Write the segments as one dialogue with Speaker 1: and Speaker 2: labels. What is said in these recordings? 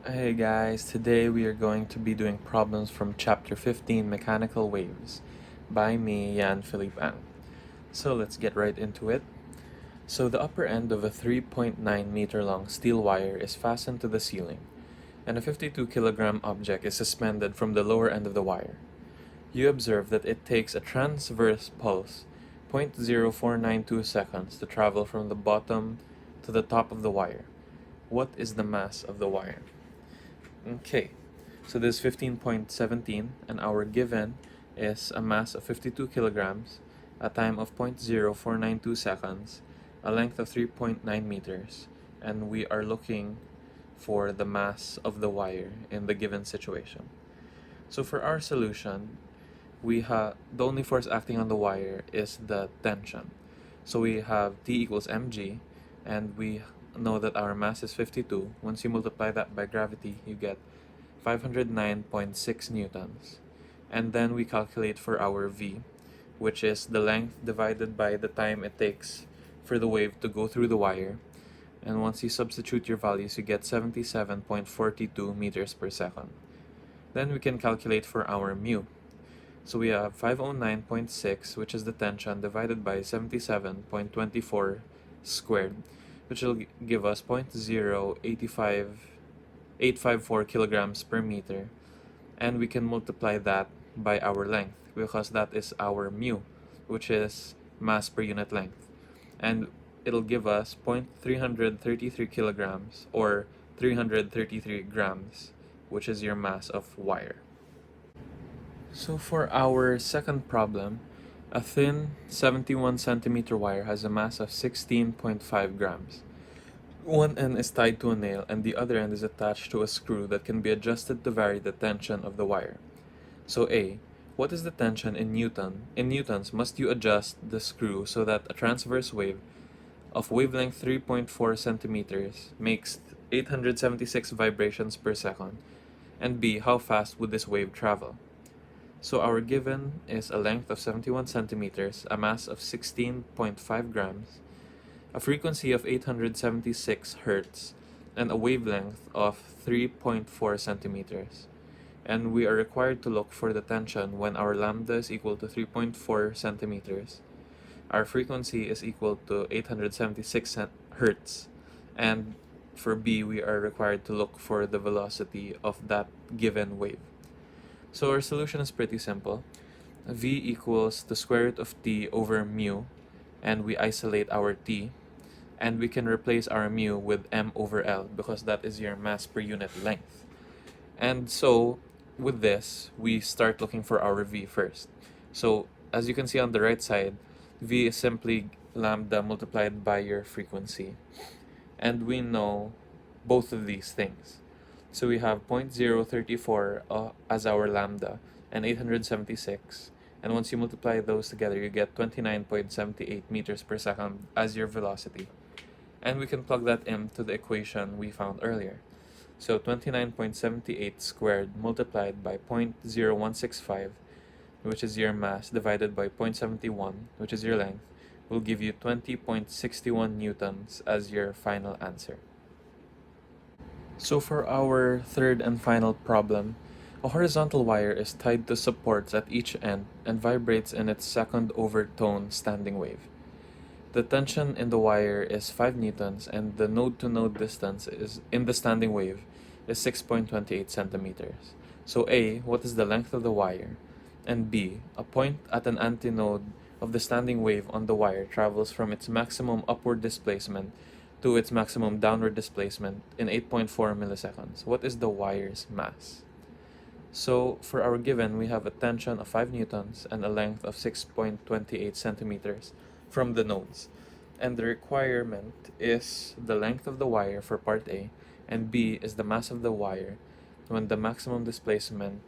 Speaker 1: Hey guys, today we are going to be doing problems from Chapter 15 Mechanical Waves by me, Jan Philippe Ang. So let's get right into it. So the upper end of a 3.9 meter long steel wire is fastened to the ceiling, and a 52 kilogram object is suspended from the lower end of the wire. You observe that it takes a transverse pulse 0.0492 seconds to travel from the bottom to the top of the wire. What is the mass of the wire? Okay, so this is 15.17 and our given is a mass of 52 kilograms, a time of 0.0492 seconds, a length of 3.9 meters, and we are looking for the mass of the wire in the given situation. So for our solution, we have the only force acting on the wire is the tension. So we have T equals mg, and we know that our mass is 52. Once you multiply that by gravity, you get 509.6 newtons. And then we calculate for our v, which is the length divided by the time it takes for the wave to go through the wire. And once you substitute your values, you get 77.42 meters per second. Then we can calculate for our mu. So we have 509.6, which is the tension, divided by 77.24 squared, which will give us 0.0854 kilograms per meter. And we can multiply that by our length, because that is our mu, which is mass per unit length. And it'll give us 0.333 kilograms, or 333 grams, which is your mass of wire. So for our second problem, a thin 71 centimeter wire has a mass of 16.5 grams. One end is tied to a nail and the other end is attached to a screw that can be adjusted to vary the tension of the wire. So A, what is the tension in Newton? In newtons, must you adjust the screw so that a transverse wave of wavelength 3.4 centimeters makes 876 vibrations per second? And B, how fast would this wave travel? So our given is a length of 71 centimeters, a mass of 16.5 grams, a frequency of 876 hertz, and a wavelength of 3.4 centimeters. And we are required to look for the tension when our lambda is equal to 3.4 centimeters. Our frequency is equal to 876 hertz, and for B, we are required to look for the velocity of that given wave. So our solution is pretty simple. V equals the square root of t over mu, and we isolate our t, and we can replace our mu with m over L because that is your mass per unit length. And so with this, we start looking for our V first. So as you can see on the right side, V is simply lambda multiplied by your frequency. And we know both of these things. So we have 0.034 as our lambda and 876. And once you multiply those together, you get 29.78 meters per second as your velocity. And we can plug that into the equation we found earlier. So 29.78 squared multiplied by 0.0165, which is your mass, divided by 0.71, which is your length, will give you 20.61 newtons as your final answer. So for our third and final problem, a horizontal wire is tied to supports at each end and vibrates in its second overtone standing wave. The tension in the wire is 5 newtons and the node-to-node distance is in the standing wave is 6.28 centimeters. So A, what is the length of the wire? And B, a point at an antinode of the standing wave on the wire travels from its maximum upward displacement to its maximum downward displacement in 8.4 milliseconds. What is the wire's mass? So for our given, we have a tension of 5 newtons and a length of 6.28 centimeters from the nodes. And the requirement is the length of the wire for part A, and B is the mass of the wire when the maximum displacement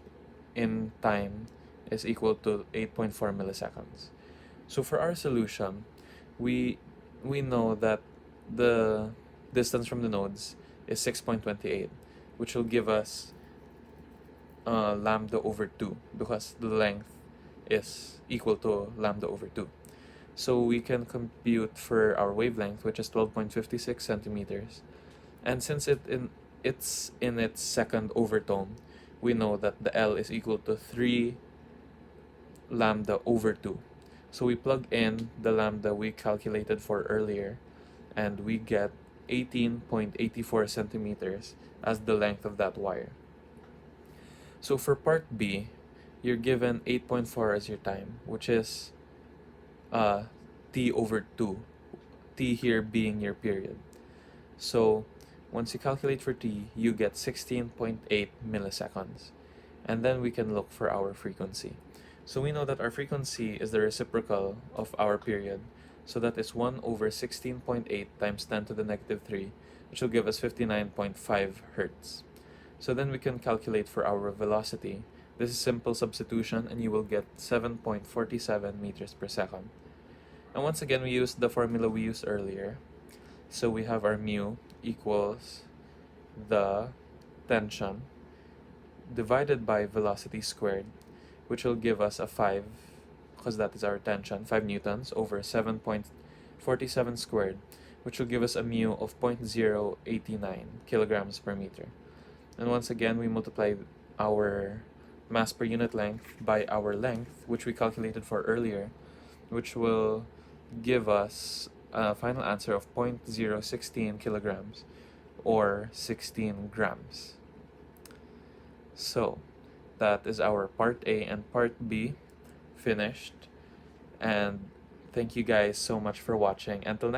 Speaker 1: in time is equal to 8.4 milliseconds. So for our solution, we know that the distance from the nodes is 6.28, which will give us lambda over 2 because the length is equal to lambda over 2. So we can compute for our wavelength, which is 12.56 centimeters. And since it's in its second overtone, we know that the L is equal to 3 lambda over 2. So we plug in the lambda we calculated for earlier, and we get 18.84 centimeters as the length of that wire. So for part B, you're given 8.4 as your time, which is uh, t over 2, t here being your period. So once you calculate for t, you get 16.8 milliseconds. And then we can look for our frequency. So we know that our frequency is the reciprocal of our period. So that is 1 over 16.8 times 10 to the negative 3, which will give us 59.5 hertz. So then we can calculate for our velocity. This is simple substitution, and you will get 7.47 meters per second. And once again, we use the formula we used earlier. So we have our mu equals the tension divided by velocity squared, which will give us a 5, because that is our tension, 5 newtons over 7.47 squared, which will give us a mu of 0.089 kilograms per meter. And once again, we multiply our mass per unit length by our length, which we calculated for earlier, which will give us a final answer of 0.016 kilograms or 16 grams. So that is our part A and part B finished. And thank you guys so much for watching. Until next